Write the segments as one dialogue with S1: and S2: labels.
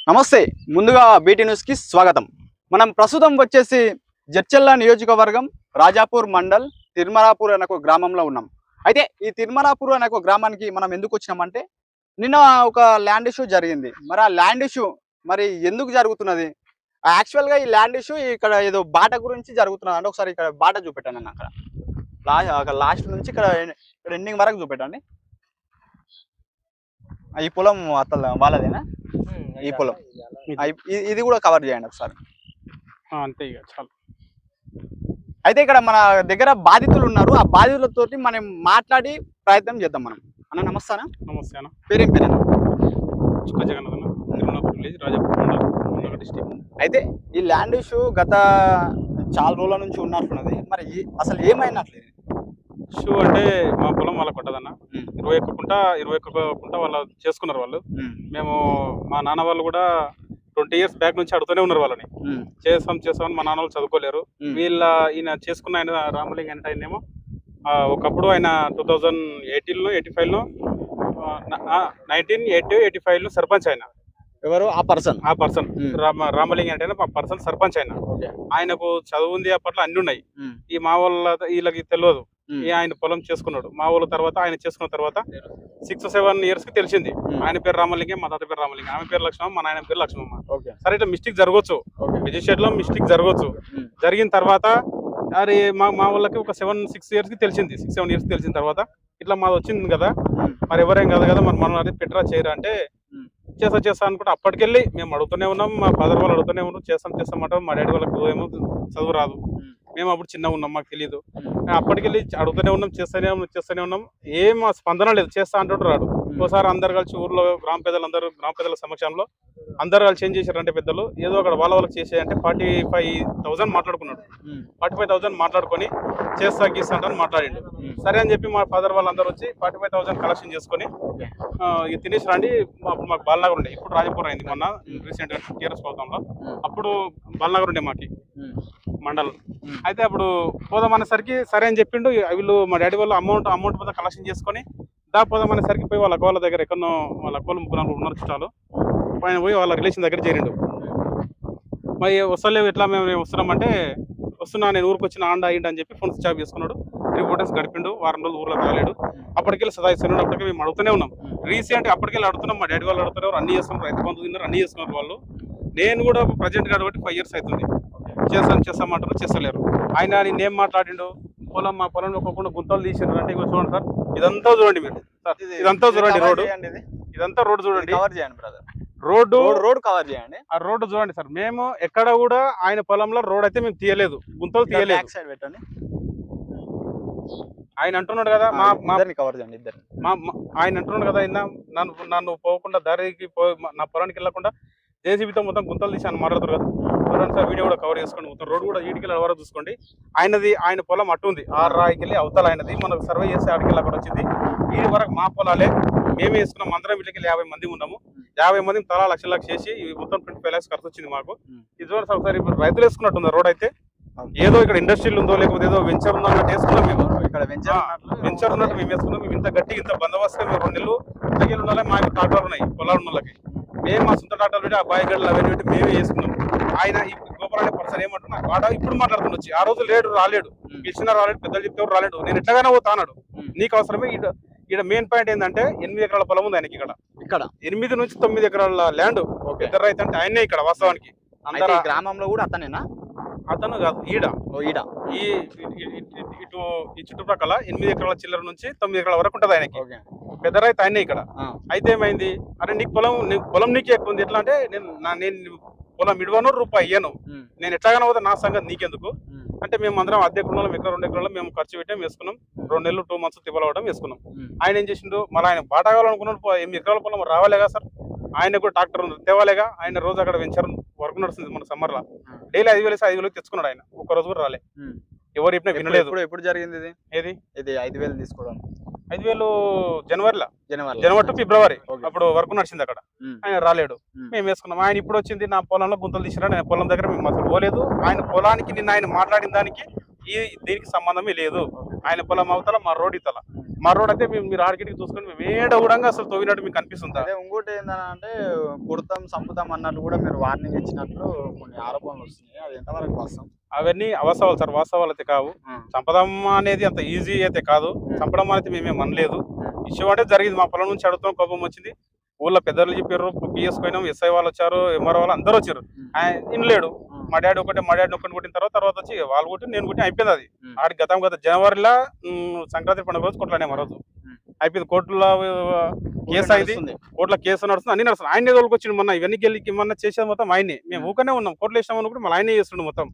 S1: నమస్తే. ముందుగా బీటీ న్యూస్కి స్వాగతం. మనం ప్రస్తుతం వచ్చేసి జడ్చర్ల నియోజకవర్గం రాజాపూర్ మండల్ తిరుమలాపూర్ అనే ఒక గ్రామంలో ఉన్నాం. అయితే ఈ తిరుమలాపూర్ అనే ఒక గ్రామానికి మనం ఎందుకు వచ్చినామంటే నిన్న ఒక ల్యాండ్ ఇష్యూ జరిగింది. మరి ఆ ల్యాండ్ ఇష్యూ మరి ఎందుకు జరుగుతున్నది? యాక్చువల్గా ఈ ల్యాండ్ ఇష్యూ ఇక్కడ ఏదో బాట గురించి జరుగుతున్నది అంటే ఒకసారి ఇక్కడ బాట చూపెట్టాను అన్న అక్కడ లాస్ట్ నుంచి ఇక్కడ ఎండింగ్ వరకు చూపెట్టండి. ఈ పొలం అతల వాళ్ళదేనా? ఈ పొలం ఇది కూడా కవర్ చేయండి ఒకసారి.
S2: అంతే ఇక చాలు.
S1: అయితే ఇక్కడ మన దగ్గర బాధితులు ఉన్నారు. ఆ బాధితులతోటి మనం మాట్లాడి ప్రయత్నం చేద్దాం మనం. అన్న నమస్తేనా?
S2: నమస్తే అన్న.
S1: పేరేం పేరేనా?
S2: చుక్క జగన్నాథ్ అన్న, తిరుమలాపూర్ విలేజ్, రాజాపూర్ మండలం, నల్గొండ డిస్ట్రిక్ట్.
S1: అయితే ఈ ల్యాండ్ ఇష్యూ గత చాలా రోజుల నుంచి ఉన్నట్టున్నది. మరి అసలు ఏమైనట్లేదు
S2: ఇష్యూ అంటే మా పొలం వాళ్ళకి పట్టదన్న. 21 కుంట వాళ్ళు చేసుకున్నారు. వాళ్ళు మేము మా నాన్న వాళ్ళు కూడా 20 years బ్యాక్ నుంచి అడుగుతూనే ఉన్నారు వాళ్ళని. చేస్తామని మా నాన్న వాళ్ళు చదువుకోలేరు. ఈయన చేసుకున్న ఆయన రామలింగ్ అంటే ఆయనేమో ఒకప్పుడు ఆయన 2018లో 85లో 1985లో సర్పంచ్. ఆయన
S1: ఎవరు? ఆ పర్సన్
S2: రామలింగ్ అంటే ఆ పర్సన్ సర్పంచ్. ఆయనకు చదువు ఉంది, అప్పట్లో అన్ని ఉన్నాయి. ఈ మా వాళ్ళ వీళ్ళకి తెలియదు. ఆయన పొలం చేసుకున్నాడు. మా వాళ్ళ తర్వాత ఆయన చేసుకున్న తర్వాత 6-7 years కి తెలిసింది. ఆయన పేరు రామలింగే, మా తాత పేరు రామలింగే, ఆమె పేరు లక్ష్మమ్మ, మా నాయన పేరు లక్ష్మమ్మ. సరే ఇట్లా మిస్టేక్ జరగవచ్చు, రిజిస్ట్రేషన్ లో మిస్టేక్ జరగవచ్చు. జరిగిన తర్వాత అరే మా వాళ్ళకి ఒక 6 years కి తెలిసింది. 6-7 years కి తెలిసిన తర్వాత ఇట్లా మాది వచ్చింది కదా, మరి ఎవరేం కాదు కదా, మరి మనం అది పెట్టరా చేయరా అంటే చేస్తా అనుకుంటే అప్పటికెళ్ళి మేము అడుగుతూనే ఉన్నాం. మా ఫాదర్ వాళ్ళు అడుగుతూనే ఉన్నాం, చేస్తామంటాం. మా డాడీ వాళ్ళకి ఏమో చదువు రాదు, మేము అప్పుడు చిన్నగా ఉన్నాం, మాకు తెలియదు. అప్పటికెళ్ళి అడుగుతూనే ఉన్నాం, చేస్తూనే ఉన్నాం. ఏం స్పందన లేదు. చేస్తా అంటుంటే రాడు. ఒకసారి అందరు కలిసి ఊర్లో గ్రామ పెద్దల సమక్షంలో అందరు కలిసి ఏం చేశారంటే పెద్దలు ఏదో అక్కడ వాళ్ళకి చేసేయంటే 45,000 మాట్లాడుకున్నాడు. 45,000 మాట్లాడుకొని చేస్తా గీస్తా అని మాట్లాడిండు. సరే అని చెప్పి మా ఫాదర్ వాళ్ళందరూ వచ్చి 45,000 కలెక్షన్ చేసుకొని ఇక తినేసి రండి. అప్పుడు మాకు బాలనగర్ ఉండే, ఇప్పుడు రాజపూర్ అయింది మొన్న రీసెంట్గా టీఆర్ఎస్ ప్రభుత్వంలో. అప్పుడు బాలనగర్ ఉండే మాకి మండలం. అయితే అప్పుడు పోదామనేసరికి సరే అని చెప్పిండు. వీళ్ళు మా డాడీ వాళ్ళు అమౌంట్ మొత్తం కలెక్షన్ చేసుకొని పోదామనేసరికి పోయి వాళ్ళ అక్కల దగ్గర ఎక్కడో వాళ్ళ అక్కలు ఉన్నారు చుట్టాలు, పైన పోయి వాళ్ళ రిలేషన్ దగ్గర చేరిండు. మరి వస్తలేవు, ఎట్లా మేము వస్తున్నామంటే వస్తున్నా, నేను ఊరికి వచ్చిన ఆండా అయ్యిండు అని చెప్పి ఫోన్ స్విచ్ ఆఫ్ చేసుకున్నాడు. 3-4 days గడిపిండు. వారం రోజులు ఊర్లో రాలేడు. అప్పటికెళ్ళి సదాయిస్తున్నాడు. అప్పటికే మేము అడుగుతూనే ఉన్నాం. రీసెంట్ అప్పటికెళ్ళి అడుగుతున్నాం. మా డాడీ వాళ్ళు అడుగుతున్నారు, అన్ని చేస్తాం, రైతు బంధు తిన్నారు, అన్ని చేస్తున్నారు వాళ్ళు. నేను కూడా ప్రజెంట్ కాబట్టి 5 years అవుతుంది. చేస్తామంటారు, చేస్తలేరు. ఆయన నేనేం మాట్లాడిండు, మా పొలంలో ఒక్కొక్క గుంతలు తీసిండ్రు అంటే ఇక చూడండి సార్, ఇదంతా చూడండి మీరు సార్, ఇదంతా చూడండి రోడ్డు, ఇదంతా రోడ్డు చూడండి, రోడ్డు కవర్ చేయండి. ఆ రోడ్డు చూడండి సార్. మేము ఎక్కడ కూడా ఆయన పొలంలో రోడ్ అయితే మేము తీయలేదు, గుంతలు తీయలేదు. ఆయన అంటున్నాడు కదా ఆయన అంటున్నాడు కదా నన్ను పోకుండా దారికి నా పొలానికి వెళ్ళకుండా జేసీబీతో మొత్తం గుంతలు తీసి ఆయన మాట్లాడుతారు కదా. చూడండి సార్, వీడియో కూడా కవర్ చేసుకోండి. మొత్తం రోడ్డు కూడా ఈడికెళ్ళి వరకు చూసుకోండి. ఆయన పొలం అటు ఉంది, ఆ రాయికెళ్ళి అవతల ఆయనది. మనకు సర్వే చేస్తే ఆడికెళ్ళి అక్కడ వచ్చింది. ఈ వరకు మా పొలాలే, మేమే వేసుకున్నాం. అందరం వీటికి 50 మంది ఉన్నాము. 50 మంది తలా లక్ష చేసి ఇవి మొత్తం 25 lakhs ఖర్చు వచ్చింది మాకు. ఇది చూడండి సార్ ఒకసారి. ఇప్పుడు రైతులు వేసుకున్నట్టుంది రోడ్ అయితే. ఏదో ఇక్కడ ఇండస్ట్రీలు ఉందో లేకపోతే ఏదో వెంచర్ ఉందో అన్నట్టు వేసుకున్నాం మేము. ఇక్కడ వెంచర్ ఉన్నట్టు మేము వేసుకున్నాం. మేము ఇంత గట్టి ఇంత బందోబస్తుగా మేము 2 నెలలు తగిలి ఉండాలి. మాకు ట్రాక్టర్లు ఉన్నాయి పొలాలు ఉన్న వాళ్ళకి. మేము మా సొంత ట్రాక్టర్లు పెట్టి ఆ బాయిగడ్డలు అవన్నీ పెట్టి మేమే వేసుకున్నాం. ఆయన గోపాల్ అనే పర్సన్ ఏమంటున్నా వాడ ఇప్పుడు మాట్లాడుతుండొచ్చి, ఆ రోజు రాలేడు, పిలిచినా రాలేడు, పెద్దలు చెప్తే రాలేడు. నేను ఎట్లాగైనా పోతా అన్నాడు. నీకు అవసరమే. ఇక్కడ మెయిన్ పాయింట్ ఏంటంటే 8 eకరాల పొలం ఉంది ఆయనకి. ఇక్కడ 8 నుంచి 9 eకరాల ల్యాండ్ ఇద్దరు రైతు అంటే ఆయనే ఇక్కడ వాస్తవానికి. అందరూ గ్రామంలో కూడా అతను కాదు, ఈడ ఇటు ఈ చుట్టుపక్కల 8 eకరాల చిల్లర నుంచి 9 eకరాల వరకు ఉంటది ఆయనకి. పెద్ద రైతు ఆయనే ఇక్కడ. అయితే ఏమైంది, అరే నీకు పొలం నీకే ఎక్కువ ఉంది, ఎట్లా అంటే నేను పొలం ఇడవను, రూపాయి ఇయ్యను, నేను ఎట్లాగానే పోతా, నా సంగతి నీకెందుకు అంటే మేము అందరం అద్దె ఎకరం 2 ఎకరాలు మేము ఖర్చు పెట్టాం, వేసుకున్నాం. 2 నెలలు 2 months తిప్పలవడం వేసుకున్నాం. ఆయన ఏం చేసిండు, మళ్ళీ ఆయన బాట కావాలనుకున్నాడు. 8 eకరాల పొలం రావాలేగా సార్, ఆయన కూడా ట్రాక్టర్ తేవాలేగా. ఆయన రోజు అక్కడ వెంచర్ వర్క్ నడుస్తుంది మన సమ్మర్ లా. డైలీ 5,000 తెచ్చుకున్నాడు ఆయన. ఒక్క రోజు కూడా రాలే. ఎవరు చెప్పినా వినలేదు. ఎప్పుడు జరిగింది ఇది? 5,000 తీసుకోవడం? 5,000 జనవరి టు ఫిబ్రవరి అప్పుడు వర్క్ నడిచింది అక్కడ. ఆయన రాలేడు, మేము వేసుకున్నాం. ఆయన ఇప్పుడు వచ్చింది నా పొలంలో గుంతలు తీసినాడు. ఆయన పొలం దగ్గర మేము అసలు పోలేదు. ఆయన పొలానికి నిన్న ఆయన మాట్లాడిన దానికి దీనికి సంబంధమే లేదు. ఆయన పొలం అవతల, మా రోడ్ ఇతల. మా రోడ్ అయితే మీరు ఆడికిటికి చూసుకొని మేము ఏడ కూడా అసలు తవ్వినట్టు మీకు కనిపిస్తుంది.
S1: అదే ఇంకోటి ఏంటంటే కుడతాం చంపుతాం అన్నట్టు కూడా మీరు వార్నింగ్ ఇచ్చినట్లు కొన్ని ఆరోపణలు వస్తున్నాయి. అది ఎంతవరకు వాస్తవం?
S2: అవన్నీ అవాస్తవాలు సార్, వాస్తవాలు అయితే కావు. చంపడం అనేది అంత ఈజీ అయితే కాదు, చంపడం అనేది మేమేం అనలేదు. ఇష్యూ అంటే జరిగింది, మా పొలం నుంచి అడుగుతాం, కోపం వచ్చింది, ఊళ్ళో పెద్దలు చెప్పారు, పిఎస్ పోయినాం, ఎస్ఐ వాళ్ళు వచ్చారు, ఎంఆర్ఓ వాళ్ళు అందరూ వచ్చారు. ఆయన ఇనలేడు. మా డాడీ ఒక్కటి కొట్టిన తర్వాత వచ్చి వాళ్ళు కొట్టి నేను కొట్టి అయిపోయింది. అది ఆడి గత జనవరిలో సంక్రాంతి పండుగ రోజు కొట్లానే ఆ రోజు అయిపోయింది. కోర్టులో కేసు అయింది, కోర్టులో కేసు నడుస్తుంది, అన్ని నడుస్తుంది. ఆయనే తోలుకొచ్చిండు మొన్న. ఇవన్నీ గెలికి మొన్న చేసేది మొత్తం ఆయనే. మేము ఊకనే ఉన్నాం, కోర్టులో వేసినామని కూడా మళ్ళీ ఆయనే చేస్తుండే మొత్తం.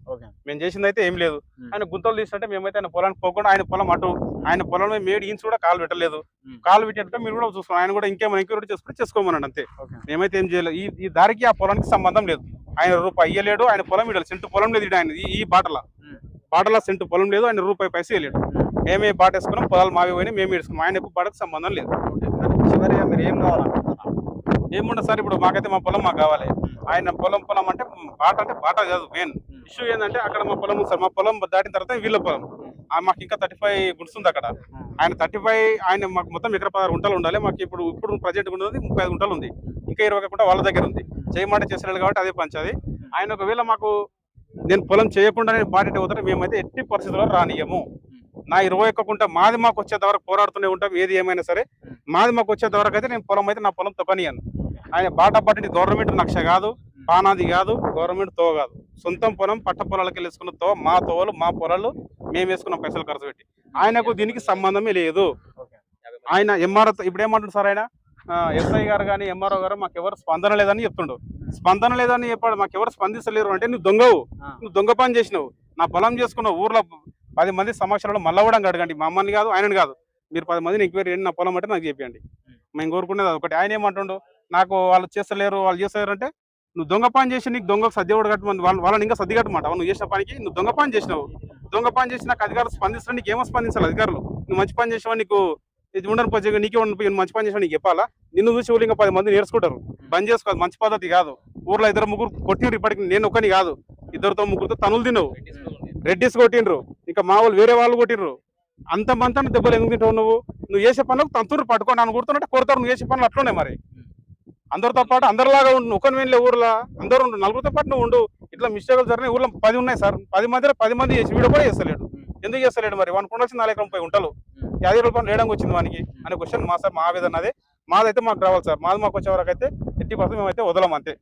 S2: మేము చేసింది అయితే ఏం లేదు. ఆయన గుంతలు తీసినట్టే మేమైతే ఆయన పొలానికి పోకుండా ఆయన పొలం అటు, ఆయన పొలంలో మేడి ఇంచు కూడా కాలు పెట్టలేదు. కాలు పెట్టేట మీరు కూడా చూసుకోండి. ఆయన కూడా ఇంకేమైనా ఎంక్వైరీ చేసుకోమన్నాడు అంతే. మేమైతే ఏం చేయలేదు. ఈ దారికి ఆ పొలానికి సంబంధం లేదు. ఆయన రూపాయి ఇయ్యలేడు, ఆయన పొలం ఇవ్వలేదు, సెంటు పొలం లేదు. ఆయన ఈ బాటల సెంటు పొలం లేదు, ఆయన రూపాయి పైసలు ఇవ్వలేడు. మేమే బాట వేసుకున్నాం, పొలాలు మావి పోయినా మేము వేసుకున్నాం. ఆయన ఎప్పుడు బాటకు సంబంధం లేదు.
S1: చివరిగా మీరు ఏం కావాలనుకుంటున్నారు?
S2: ఏముండదు సార్, ఇప్పుడు మాకైతే మా పొలం మాకు కావాలి. ఆయన పొలం అంటే బాట కాదు. మెయిన్ ఇష్యూ ఏంటంటే అక్కడ మా పొలం సార్, మా పొలం దాటిన తర్వాత వీళ్ళ పొలం మాకు ఇంకా 35 గుంటుంది అక్కడ. ఆయన 35, ఆయన మాకు మొత్తం ఎకర 16 గుంటలు ఉండాలి. మాకు ఇప్పుడు ప్రజెంట్ ఉన్నది 35 గుంటలు ఉంది. ఇంకా 20 గుంట వాళ్ళ దగ్గర ఉంది. చేయమాట చేసేయాలి కాబట్టి అదే పంచాది. ఆయన ఒకవేళ మాకు నేను పొలం చేయకుండా నేను బాట పోతాను, మేమైతే ఎట్టి పరిస్థితుల్లో రానియము. నా 21 గుంట మాది మాకు వచ్చేంత వరకు పోరాడుతూనే ఉంటాం. ఏది ఏమైనా సరే మాది మాకు వచ్చేంత వరకు అయితే నేను పొలం అయితే నా పొలం తొక్కనియను. ఆయన బాటపట్టి గవర్నమెంట్ నక్ష కాదు, పానాది కాదు, గవర్నమెంట్ తో కాదు, సొంతం పొలం పట్ట పొలాలకు వెళ్ళేసుకున్న తో, మా తోవలు మా పొలాలు మేము వేసుకున్న పైసలు ఖర్చు పెట్టి. ఆయనకు దీనికి సంబంధమే లేదు. ఆయన ఎంఆర్ఓ ఇప్పుడు ఏమంటాడు సార్, ఆయన ఎస్ఐ గారు కానీ ఎంఆర్ఓ గారు మాకు ఎవరు స్పందన లేదని చెప్తుండు. స్పందన లేదని చెప్పాడు, మాకు ఎవరు స్పందించలేరు అంటే నువ్వు దొంగవు, నువ్వు దొంగ పని చేసినావు. నా పొలం చేసుకున్నావు, ఊర్లో 10 మంది సమక్షంలో మళ్ళీ కూడా అడగండి, మా అమ్మని కాదు ఆయనని కాదు, మీరు 10 మందిని ఎంక్వైరీ చేయండి, నా పొలం అంటే నాకు చెప్పండి. మేము కోరుకునేది ఒకటి. ఆయన ఏమంటుండు, నాకు వాళ్ళు చేస్తలేరు అంటే నువ్వు దొంగ పని చేసి నీకు దొంగకు సద్ది కూడా కట్టమని వాళ్ళని ఇంకా సర్ది కట్టమంట. నువ్వు చేసిన పనికి నువ్వు దొంగ పని చేసినావు. దొంగ పని చేసి నాకు అధికారులు స్పందిస్తాను, నీకు ఏమో స్పందించాలి అధికారులు. నువ్వు మంచి పని చేసావు, నీకు ఇది ఉండని పని నీకే ఉండని మంచి పని చేసావు నీకు చెప్పాలా? నిన్ను చూసి ఊళ్ళు ఇంకా 10 మంది నేర్చుకుంటారు. బంద్ చేసుకోవాలి, మంచి పద్ధతి కాదు. ఊర్లో 2-3 కొట్టిండ్రు, ఇప్పటికి నేను ఒకని కాదు, 2-3 తనులు తిన్నావు, రెడ్డిస్ కొట్టిండ్రు, ఇంకా మా వాళ్ళు వేరే వాళ్ళు కొట్టిండ్రు. అంతమంతా దెబ్బలు ఎందుకు తింటావు? నువ్వు చేసే పనులకు తంతురు పట్టుకొని నన్ను కొడుతున్నట్టు కొడతారు. నువ్వు చేసే పనులు అట్లునే మరి. అందరితో పాటు అందరిలాగా ఉండు, ఒకని వెళ్ళే ఊర్లో అందరూ ఉండు, నలుగురితో పాటు నువ్వు ఉండు. ఇట్లా మిస్టేకులు జరిగినాయి. ఊర్లో 10 ఉన్నాయి సార్, 10 మంది చేసి వీడు కూడా చేస్తలేడు. ఎందుకు చేస్తలేడు మరి? వానికి ఉండాల్సిన 4 ఎకరం 30 గుంటలు 50 రూపాయలు లేడానికి వచ్చింది వానికి అనే క్వశ్చన్ మా సార్, మా ఆవేదన అదే. మాదైతే మాకు రావాలి సార్. మాకు వచ్చే వరకు అయితే 80% మేమైతే వదలం అంతే.